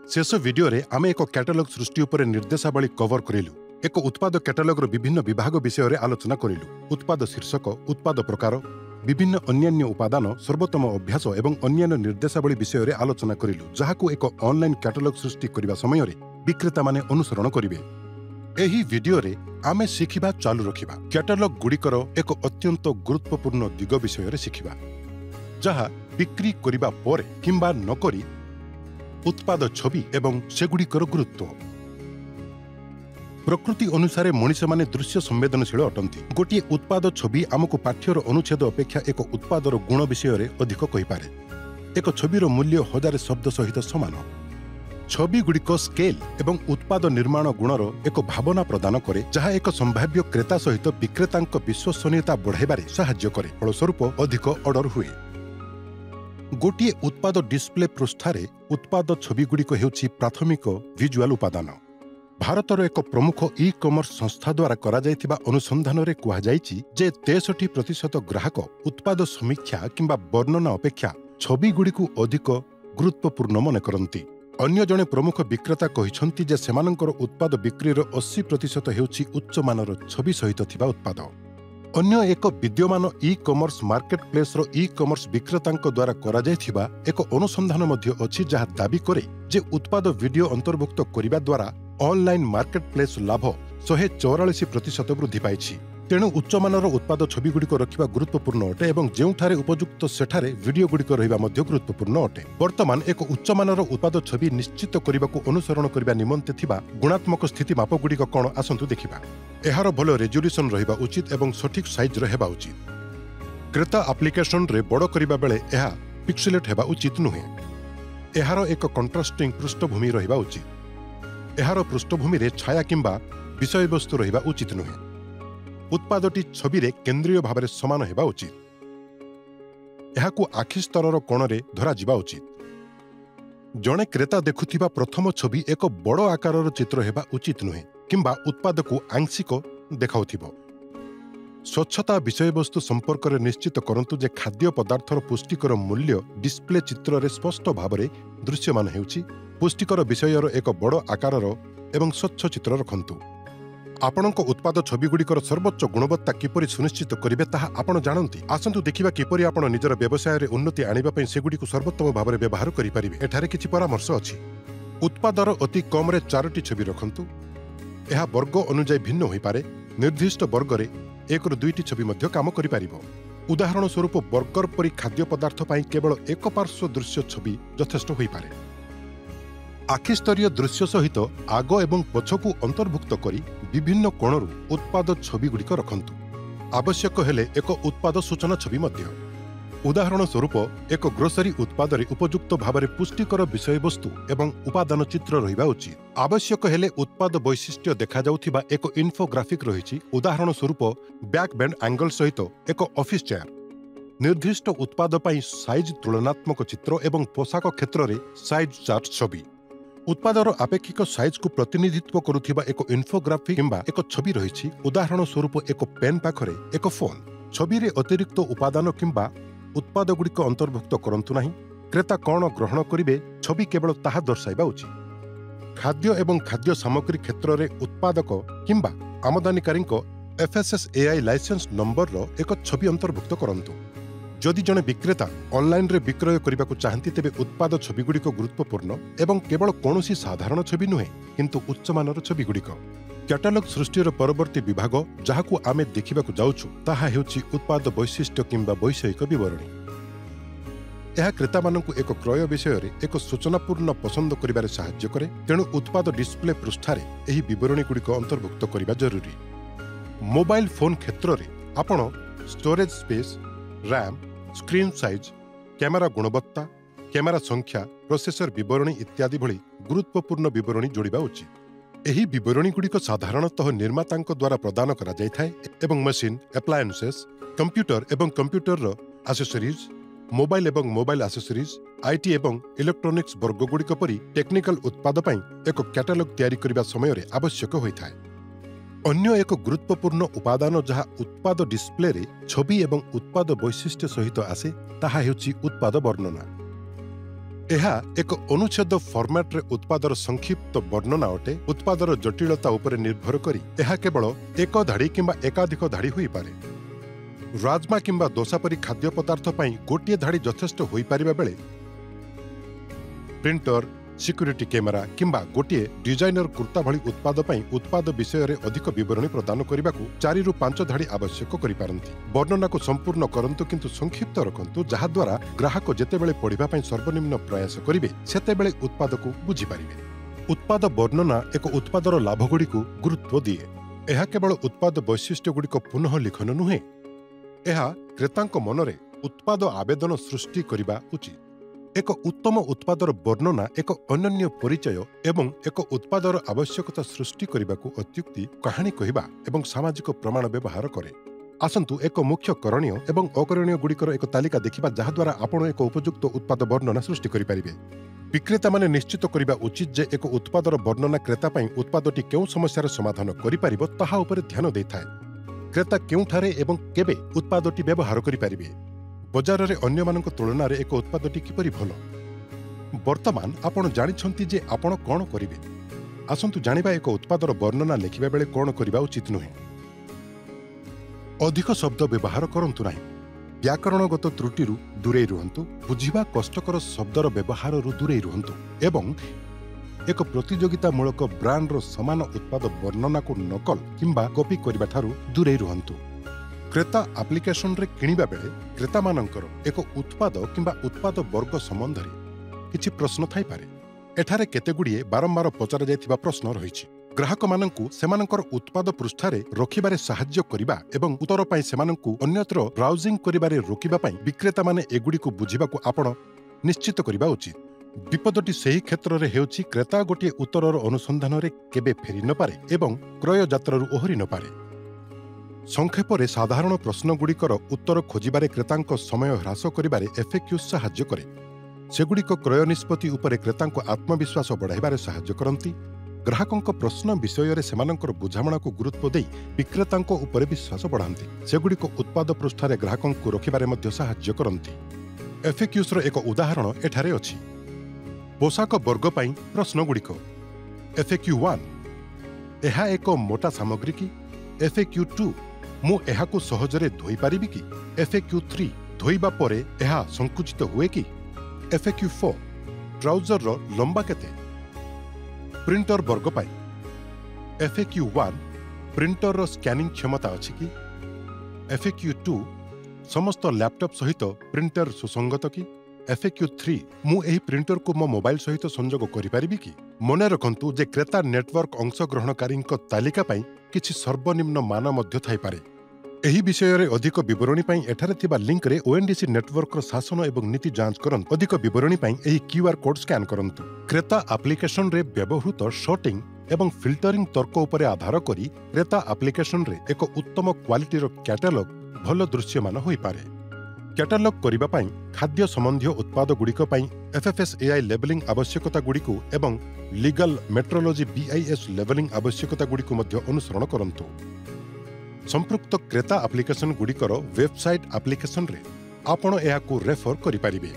शेष वीडियो रे आमे एक कैटलॉग सृष्टि उपरे निर्देशावली कवर करिलु। एक उत्पाद कैटलॉग रो विभिन्न विभाग विषय रे आलोचना करिलु। उत्पाद शीर्षक, उत्पाद प्रकार, विभिन्न अन्यान्य उपादान, सर्वोत्तम अभ्यास एवं अन्यान्य निर्देशावली विषय रे आलोचना करिलु, जहाकु एक ऑनलाइन कैटलॉग सृष्टि करिबा समय रे विक्रेता माने अनुसरण करिवे। एही वीडियो रे आमे शिखिबा चालू रखिबा कैटलॉग गुड़िकर एक अत्यंत गुरुत्वपूर्ण दिग विषय रे शिखिबा, जहा बिक्री करिबा परे किंबा नकरी उत्पाद छवि एवं सेगुड़िकर गुरुत्व। प्रकृति अनुसारे मनीष माने दृश्य संवेदनशील अटंती। गोटे उत्पाद छवि आमको पाठ्यर अनुच्छेद अपेक्षा एक उत्पादर गुण विषय रे अधिक कहिपारे। एक छविर मूल्य 1000 शब्द सहित समान। छवि गुड़िक स्केल एवं उत्पाद निर्माण गुणर एक भावना प्रदान करे, जहा एक संभाव्य क्रेता सहित विक्रेतांक विश्वसनीयता बढ़ाइबारे साहाय्य करे। फलस्वरूप अधिक ऑर्डर हुए। गोटे उत्पाद डिस्प्ले पृष्ठारे उत्पाद छविगुड़िक हेउछि प्राथमिक विजुअल उपादान। भारतर एक प्रमुख ई कॉमर्स संस्था द्वारा करा जायथिबा अनुसंधान रे कुहा जायछि जे 63% ग्राहक उत्पाद समीक्षा किंबा वर्णना अपेक्षा छविगुड़िकु अधिक गुरुत्वपूर्ण मन करନ୍ତି। अन्य जणे प्रमुख विक्रेता कहिसंति जे सेमानंकर उत्पाद बिक्रीर 80% हेउछि उच्च मानर छवि सहित थिबा उत्पाद। अन्य एक विद्यमान ई कॉमर्स मार्केट प्लेस रो ई कॉमर्स विक्रेतांक द्वारा करा जायथिबा एक अनुसंधान मध्ये अछि, जहा दाबी करे जे उत्पाद वीडियो अंतर्भुक्त करिबा द्वारा ऑनलाइन मार्केट प्लेस लाभ 144% वृद्धि पाइछि। तेणु उच्चमानर उत्पाद छविगुड़िक रखिबा गुरुत्वपूर्ण अटे एवं जेउठारे उपयुक्त सेठारे वीडियो गुड़िक रहिबा मध्ये गुरुत्वपूर्ण अटे। वर्तमान एक उच्चमानर उत्पाद छवि निश्चित करिबाकू अनुसरण करिबा निमंते थिबा गुणात्मक स्थिति मापगुड़िक कोन आसंतु देखिबा। एहार भल रेजोल्यूशन रहिबा उचित एवं सठिक साइज हेबा उचित। क्रेता एप्लिकेशन रे बड़ करिबा बेले एहा पिक्सेलेट हेबा उचित नुहे। एहार एक कंट्रास्टिंग पृष्ठभूमि रहिबा उचित। एहार पृष्ठभूमि रे छाया किंबा विषय वस्तु रहिबा उचित नुहे। उत्पादटी छवि रे केंद्रीय भाव में समान हेबा उचित। एहाकू आखि स्तरर कोणरे धरा जिबा उचित। जणे क्रेता देखुथिबा प्रथम छवि एक बड़ आकारर चित्र हेबा उचित नुहे किंबा उत्पाद को आंशिक देखाउथिबो। स्वच्छता विषय वस्तु संपर्क रे निश्चित करंतु जे खाद्य पदार्थर पुष्टिकर मूल्य डिस्प्ले चित्र रे स्पष्ट भाव में दृश्यमान हेउछि। पुष्टिकर विषयर एक बड़ आकारर एवं स्वच्छ चित्र रखंतु। आपणक उत्पाद छविगुड़िकर सर्वोच्च गुणवत्ता किपरि सुनिश्चित करिवे ताहा आपण जानନ୍ତି। आसंतु देखिबा किपरि आपण निजर व्यवसाय रे उन्नति आनिबा पई सेगुड़िकु सर्वोत्तम भाव में व्यवहार करि परिबे। एठारे किछि परामर्श अछि। उत्पादर अति कम रे 4टी छवि रखंतु। एहा वर्ग अनुଯାयी भिन्न होई पारे। निर्दिष्ट वर्ग रे 1 ରୁ 2टी छवि मध्य काम करि पारिबो। उदाहरण स्वरूप बर्गर परि खाद्य पदार्थ पई केवल एक पार्श्व दृश्य छवि यथेष्ट होई पारे। आखिस्तरीय दृश्य सहित आग एवं पछकू अंतर्भुक्त करी विभिन्न कोणरू उत्पाद छविगुड़िक रखंतु। आवश्यक हेले एक उत्पाद सूचना छवि मध्य। उदाहरण स्वरूप एक ग्रोसरी उत्पाद रे उपयुक्त भाव में पुष्टिकर विषय वस्तु एवं उपादान चित्र रहिबा उचित। आवश्यक हेले उत्पाद वैशिष्ट्य देखा जाउथिबा एक इन्फोग्राफिक रहिछि। उदाहरण स्वरूप बैक बेंड एंगल सहित एक ऑफिस चेयर। निर्दिष्ट उत्पाद पई साइज तुलनात्मक चित्र एवं पोशाक क्षेत्र रे साइज चार्ट छवि। उत्पादर आपेक्षिक साइज को प्रतिनिधित्व करुथिबा एक इन्फोग्राफिक किंबा एक छवि रहिछि। उदाहरण स्वरूप एक पेन पाखरे एक फोन। छवि रे अतिरिक्त उपादान किंबा उत्पाद गुड़िक अंतर्भुक्त करंतु नाही। क्रेता कौन ग्रहण करिवे छवि केवल ताहा दर्शाइबा उचित। खाद्य एवं खाद्य सामग्री क्षेत्र रे उत्पादक किंबा आमदानीकारीक FSSAI लाइसेंस नंबर रो एक छवि अंतर्भुक्त करंतु। जदि जणे विक्रेता ऑनलाइन रे विक्रय करबाकू चाहंती तेबे उत्पाद छविगुड़िक गुरुत्वपूर्ण एवं केवल कौनसी साधारण छवि नुहे किंतु उच्चमानर छविगुड़िक। कैटलॉग सृष्टिर परवर्ती विभाग जहाकू आमे देखिबाकू जाउछु ताहा हेउछि उत्पाद वैशिष्ट्य किंबा वैषयिक विवरणी। यह क्रेता मानकू एक क्रय विषय रे एक सूचनापूर्ण पसंद करिबारे साहाय्य करे। तेणु उत्पाद डिस्प्ले पृष्ठारे एही विवरणी गुड़िक अंतर्भुक्त करिबा जरूरी। मोबाइल फोन क्षेत्र रे आपण storage space, RAM, screen size, camera गुणवत्ता, कैमेरा संख्या, प्रोसेसर विवरणी इत्यादि भली गुरुत्वपूर्ण विवरणी जोड़िबा उचित। एही विवरणी गुड़िक साधारणतः निर्मातांक द्वारा प्रदान करा जायथाय एवं मशीन, एप्लायंसेस, कंप्यूटर एवं कंप्यूटर एसेसरीज, मोबाइल एवं मोबाइल एसेसरीज, आईटी एवं इलेक्ट्रोनिक्स वर्ग गुड़िक परि टेक्निकल उत्पाद पई एक कैटलॉग तैयारी करिबा समय रे आवश्यक होइथाय। अन्य एक गुरुत्वपूर्ण उपादान जहा उत्पाद डिस्प्ले रे छवि एवं उत्पाद वैशिष्ट्य सहित आसे ताहा हेउछि उत्पाद वर्णना। ଏହା ଏକ ଅନୁଚ୍ଛେଦ ଫର୍ମାଟ୍ରେ ଉତ୍ପାଦର ସଂକ୍ଷିପ୍ତ ବର୍ଣ୍ଣନା ଅଟେ। ଉତ୍ପାଦର ଜଟିଳତା ଉପରେ ନିର୍ଭର କରି ଏହା କେବଳ ଏକ ଧାଡ଼ି କିମ୍ବା ଏକାଧିକ ଧାଡ଼ି ହୋଇପାରେ। ରାଜମା କିମ୍ବା ଦୋସା ପରି ଖାଦ୍ୟ ପଦାର୍ଥ ପାଇଁ ଗୋଟିଏ ଧାଡ଼ି ଯଥେଷ୍ଟ ହୋଇପାରିବା ବେଳେ ପ୍ରିଣ୍ଟର, ସିକ୍ୟୁରିଟି କ୍ୟାମେରା କିମ୍ବା ଗୋଟିଏ ଡିଜାଇନର କୁର୍ତ୍ତା ଭଳି ଉତ୍ପାଦ ପାଇଁ ଉତ୍ପାଦ ବିଷୟରେ ଅଧିକ ବିବରଣୀ ପ୍ରଦାନ କରିବାକୁ 4 ରୁ 5 ଧାଡ଼ି ଆବଶ୍ୟକ କରିପାରନ୍ତି। ବର୍ଣ୍ଣନାକୁ ସମ୍ପୂର୍ଣ୍ଣ କରନ୍ତୁ କିନ୍ତୁ ସଂକ୍ଷିପ୍ତ ରଖନ୍ତୁ, ଯାହାଦ୍ୱାରା ଗ୍ରାହକ ଯେତେବେଳେ ପଢ଼ିବା ପାଇଁ ସର୍ବନିମ୍ନ ପ୍ରୟାସ କରିବେ ସେତେବେଳେ ଉତ୍ପାଦକୁ ବୁଝିପାରିବେ। ଉତ୍ପାଦ ବର୍ଣ୍ଣନା ଏକ ଉତ୍ପାଦର ଲାଭଗୁଡ଼ିକୁ ଗୁରୁତ୍ୱ ଦିଏ। ଏହା କେବଳ ଉତ୍ପାଦ ବୈଶିଷ୍ଟ୍ୟଗୁଡ଼ିକ ପୁନଃ ଲିଖନ ନୁହେଁ, ଏହା କ୍ରେତାଙ୍କ ମନରେ ଉତ୍ପାଦ ଆବେଦନ ସୃଷ୍ଟି କରିବା ଉଚିତ। ଏକ ଉତ୍ତମ ଉତ୍ପାଦର ବର୍ଣ୍ଣନା ଏକ ଅନନ୍ୟ ପରିଚୟ ଏବଂ ଏକ ଉତ୍ପାଦର ଆବଶ୍ୟକତା ସୃଷ୍ଟି କରିବାକୁ ଅତ୍ୟୁକ୍ତି, କାହାଣୀ କହିବା ଏବଂ ସାମାଜିକ ପ୍ରମାଣ ବ୍ୟବହାର କରେ। ଆସନ୍ତୁ ଏକ ମୁଖ୍ୟ କରଣୀୟ ଏବଂ ଅକରଣୀୟ ଗୁଡ଼ିକର ଏକ ତାଲିକା ଦେଖିବା, ଯାହାଦ୍ୱାରା ଆପଣ ଏକ ଉପଯୁକ୍ତ ଉତ୍ପାଦ ବର୍ଣ୍ଣନା ସୃଷ୍ଟି କରିପାରିବେ। ବିକ୍ରେତାମାନେ ନିଶ୍ଚିତ କରିବା ଉଚିତ ଯେ ଏକ ଉତ୍ପାଦର ବର୍ଣ୍ଣନା କ୍ରେତା ପାଇଁ ଉତ୍ପାଦଟି କେଉଁ ସମସ୍ୟାର ସମାଧାନ କରିପାରିବ ତାହା ଉପରେ ଧ୍ୟାନ ଦେଇଥାଏ। କ୍ରେତା କେଉଁଠାରେ ଏବଂ କେବେ ଉତ୍ପାଦଟି ବ୍ୟବହାର କରିପାରିବେ। ବଜାରରେ ଅନ୍ୟମାନଙ୍କ ତୁଳନାରେ ଏକ ଉତ୍ପାଦଟି କିପରି ଭଲ। ବର୍ତ୍ତମାନ ଆପଣ ଜାଣିଛନ୍ତି ଯେ ଆପଣ କ'ଣ କରିବେ। ଆସନ୍ତୁ ଜାଣିବା ଏକ ଉତ୍ପାଦର ବର୍ଣ୍ଣନା ଲେଖିବା ବେଳେ କ'ଣ କରିବା ଉଚିତ ନୁହେଁ। ଅଧିକ ଶବ୍ଦ ବ୍ୟବହାର କରନ୍ତୁ ନାହିଁ। ବ୍ୟାକରଣଗତ ତ୍ରୁଟିରୁ ଦୂରେଇ ରୁହନ୍ତୁ। ବୁଝିବା କଷ୍ଟକର ଶବ୍ଦର ବ୍ୟବହାରରୁ ଦୂରେଇ ରୁହନ୍ତୁ ଏବଂ ଏକ ପ୍ରତିଯୋଗିତାମୂଳକ ବ୍ରାଣ୍ଡର ସମାନ ଉତ୍ପାଦ ବର୍ଣ୍ଣନାକୁ ନକଲ କିମ୍ବା କପି କରିବାଠାରୁ ଦୂରେଇ ରୁହନ୍ତୁ। କ୍ରେତା ଆପ୍ଲିକେସନରେ କିଣିବା ବେଳେ କ୍ରେତାମାନଙ୍କର ଏକ ଉତ୍ପାଦ କିମ୍ବା ଉତ୍ପାଦ ବର୍ଗ ସମ୍ବନ୍ଧରେ କିଛି ପ୍ରଶ୍ନ ଥାଇପାରେ। ଏଠାରେ କେତେଗୁଡ଼ିଏ ବାରମ୍ବାର ପଚରାଯାଇଥିବା ପ୍ରଶ୍ନ ରହିଛି। ଗ୍ରାହକମାନଙ୍କୁ ସେମାନଙ୍କର ଉତ୍ପାଦ ପୃଷ୍ଠାରେ ରଖିବାରେ ସାହାଯ୍ୟ କରିବା ଏବଂ ଉତ୍ତର ପାଇଁ ସେମାନଙ୍କୁ ଅନ୍ୟତ୍ର ବ୍ରାଉଜିଂ କରିବାରେ ରୋକିବା ପାଇଁ ବିକ୍ରେତାମାନେ ଏଗୁଡ଼ିକୁ ବୁଝିବାକୁ ଆପଣ ନିଶ୍ଚିତ କରିବା ଉଚିତ। ବିପଦଟି ସେହି କ୍ଷେତ୍ରରେ ହେଉଛି କ୍ରେତା ଗୋଟିଏ ଉତ୍ତରର ଅନୁସନ୍ଧାନରେ କେବେ ଫେରି ନପାରେ ଏବଂ କ୍ରୟ ଯାତ୍ରାରୁ ଓହରି ନପାରେ। ସଂକ୍ଷେପରେ ସାଧାରଣ ପ୍ରଶ୍ନଗୁଡ଼ିକର ଉତ୍ତର ଖୋଜିବାରେ କ୍ରେତାଙ୍କ ସମୟ ହ୍ରାସ କରିବାରେ ଏଫଏକ୍ୟୁ ସାହାଯ୍ୟ କରେ। ସେଗୁଡ଼ିକ କ୍ରୟ ନିଷ୍ପତ୍ତି ଉପରେ କ୍ରେତାଙ୍କ ଆତ୍ମବିଶ୍ୱାସ ବଢ଼ାଇବାରେ ସାହାଯ୍ୟ କରନ୍ତି। ଗ୍ରାହକଙ୍କ ପ୍ରଶ୍ନ ବିଷୟରେ ସେମାନଙ୍କର ବୁଝାମଣାକୁ ଗୁରୁତ୍ୱ ଦେଇ ବିକ୍ରେତାଙ୍କ ଉପରେ ବିଶ୍ୱାସ ବଢ଼ାନ୍ତି। ସେଗୁଡ଼ିକ ଉତ୍ପାଦ ପୃଷ୍ଠାରେ ଗ୍ରାହକଙ୍କୁ ରଖିବାରେ ମଧ୍ୟ ସାହାଯ୍ୟ କରନ୍ତି। ଏଫଏକ୍ୟୁର ଏକ ଉଦାହରଣ ଏଠାରେ ଅଛି। ପୋଷାକ ବର୍ଗ ପାଇଁ ପ୍ରଶ୍ନଗୁଡ଼ିକ। ଏଫଏକ୍ୟୁ 1, ଏହା ଏକ ମୋଟା ସାମଗ୍ରୀ କି? ଏଫଏକ୍ୟୁ 2, ମୁଁ ଏହାକୁ ସହଜରେ ଧୋଇପାରିବି କି? ଏଫଏକ୍ୟୁ 3, ଧୋଇବା ପରେ ଏହା ସଂକୁଚିତ ହୁଏ କି? ଏଫଏକ୍ୟୁ 4, ଟ୍ରାଉଜରର ଲମ୍ବା କେତେ? ପ୍ରିଣ୍ଟର ବର୍ଗ ପାଇଁ ଏଫଏକ୍ୟୁ 1, ପ୍ରିଣ୍ଟରର ସ୍କାନିଂ କ୍ଷମତା ଅଛି କି? ଏଫଏକ୍ୟୁ 2, ସମସ୍ତ ଲ୍ୟାପଟପ୍ ସହିତ ପ୍ରିଣ୍ଟର ସୁସଙ୍ଗତ କି? ଏଫଏକ୍ୟୁ 3, ମୁଁ ଏହି ପ୍ରିଣ୍ଟରକୁ ମୋ ମୋବାଇଲ ସହିତ ସଂଯୋଗ କରିପାରିବି କି? ମନେ ରଖନ୍ତୁ ଯେ କ୍ରେତା ନେଟୱାର୍କ ଅଂଶଗ୍ରହଣକାରୀଙ୍କ ତାଲିକା ପାଇଁ କିଛି ସର୍ବନିମ୍ନ ମାନ ମଧ୍ୟ ଥାଇପାରେ। ଏହି ବିଷୟରେ ଅଧିକ ବିବରଣୀ ପାଇଁ ଏଠାରେ ଥିବା ଲିଙ୍କରେ ଓଏନଡିସି ନେଟୱାର୍କର ଶାସନ ଏବଂ ନୀତି ଯାଞ୍ଚ କରନ୍ତୁ। ଅଧିକ ବିବରଣୀ ପାଇଁ ଏହି କ୍ୟୁଆର୍ କୋଡ୍ ସ୍କାନ୍ କରନ୍ତୁ। କ୍ରେତା ଆପ୍ଲିକେସନରେ ବ୍ୟବହୃତ ସର୍ଟିଂ ଏବଂ ଫିଲ୍ଟରିଂ ତର୍କ ଉପରେ ଆଧାର କରି କ୍ରେତା ଆପ୍ଲିକେସନରେ ଏକ ଉତ୍ତମ କ୍ୱାଲିଟିର କ୍ୟାଟାଲଗ ଭଲ ଦୃଶ୍ୟମାନ ହୋଇପାରେ। କ୍ୟାଟାଲଗ କରିବା ପାଇଁ ଖାଦ୍ୟ ସମ୍ବନ୍ଧୀୟ ଉତ୍ପାଦଗୁଡ଼ିକ ପାଇଁ ଏଫଏଫଏସଏଆଇ ଲେବେଲିଂ ଆବଶ୍ୟକତାଗୁଡ଼ିକୁ ଏବଂ ଲିଗାଲ ମେଟ୍ରୋଲୋଜି BIS ଲେବେଲିଂ ଆବଶ୍ୟକତାଗୁଡ଼ିକୁ ମଧ୍ୟ ଅନୁସରଣ କରନ୍ତୁ। ସମ୍ପୃକ୍ତ କ୍ରେତା ଆପ୍ଲିକେସନଗୁଡ଼ିକର ୱେବସାଇଟ୍ ଆପ୍ଲିକେସନରେ ଆପଣ ଏହାକୁ ରେଫର କରିପାରିବେ।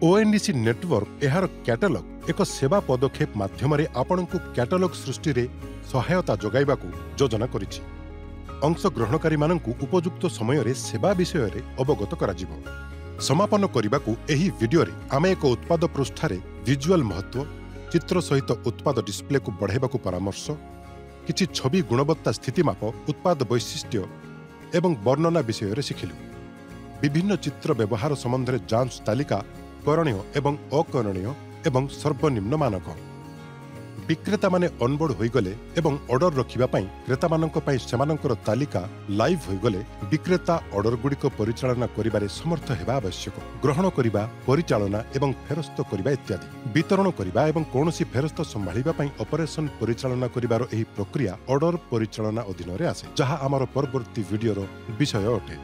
ଓଏନଡିସି ନେଟୱାର୍କ ଏହାର କ୍ୟାଟାଲଗ ଏକ ସେବା ପଦକ୍ଷେପ ମାଧ୍ୟମରେ ଆପଣଙ୍କୁ କ୍ୟାଟାଲଗ ସୃଷ୍ଟିରେ ସହାୟତା ଯୋଗାଇବାକୁ ଯୋଜନା କରିଛି। ଅଂଶଗ୍ରହଣକାରୀମାନଙ୍କୁ ଉପଯୁକ୍ତ ସମୟରେ ସେବା ବିଷୟରେ ଅବଗତ କରାଯିବ। ସମାପନ କରିବାକୁ ଏହି ଭିଡିଓରେ ଆମେ ଏକ ଉତ୍ପାଦ ପୃଷ୍ଠାରେ ଭିଜୁଆଲ ମହତ୍ତ୍ୱ, ଚିତ୍ର ସହିତ ଉତ୍ପାଦ ଡିସପ୍ଲେକୁ ବଢ଼ାଇବାକୁ ପରାମର୍ଶ, କିଛି ଛବି ଗୁଣବତ୍ତା ସ୍ଥିତିମାପ, ଉତ୍ପାଦ ବୈଶିଷ୍ଟ୍ୟ ଏବଂ ବର୍ଣ୍ଣନା ବିଷୟରେ ଶିଖିଲୁ। ବିଭିନ୍ନ ଚିତ୍ର ବ୍ୟବହାର ସମ୍ବନ୍ଧରେ ଯାଞ୍ଚ ତାଲିକା, କରଣୀୟ ଏବଂ ଅକରଣୀୟ ଏବଂ ସର୍ବନିମ୍ନ ମାନକ। ବିକ୍ରେତାମାନେ ଅନବୋର୍ଡ ହୋଇଗଲେ ଏବଂ ଅର୍ଡର ରଖିବା ପାଇଁ କ୍ରେତାମାନଙ୍କ ପାଇଁ ସେମାନଙ୍କର ତାଲିକା ଲାଇଭ୍ ହୋଇଗଲେ ବିକ୍ରେତା ଅର୍ଡରଗୁଡ଼ିକ ପରିଚାଳନା କରିବାରେ ସମର୍ଥ ହେବା ଆବଶ୍ୟକ। ଗ୍ରହଣ କରିବା, ପରିଚାଳନା ଏବଂ ଫେରସ୍ତ କରିବା ଇତ୍ୟାଦି। ବିତରଣ କରିବା ଏବଂ କୌଣସି ଫେରସ୍ତ ସମ୍ଭାଳିବା ପାଇଁ ଅପରେସନ ପରିଚାଳନା କରିବାର ଏହି ପ୍ରକ୍ରିୟା ଅର୍ଡର ପରିଚାଳନା ଅଧୀନରେ ଆସେ, ଯାହା ଆମର ପରବର୍ତ୍ତୀ ଭିଡିଓର ବିଷୟ ଅଟେ।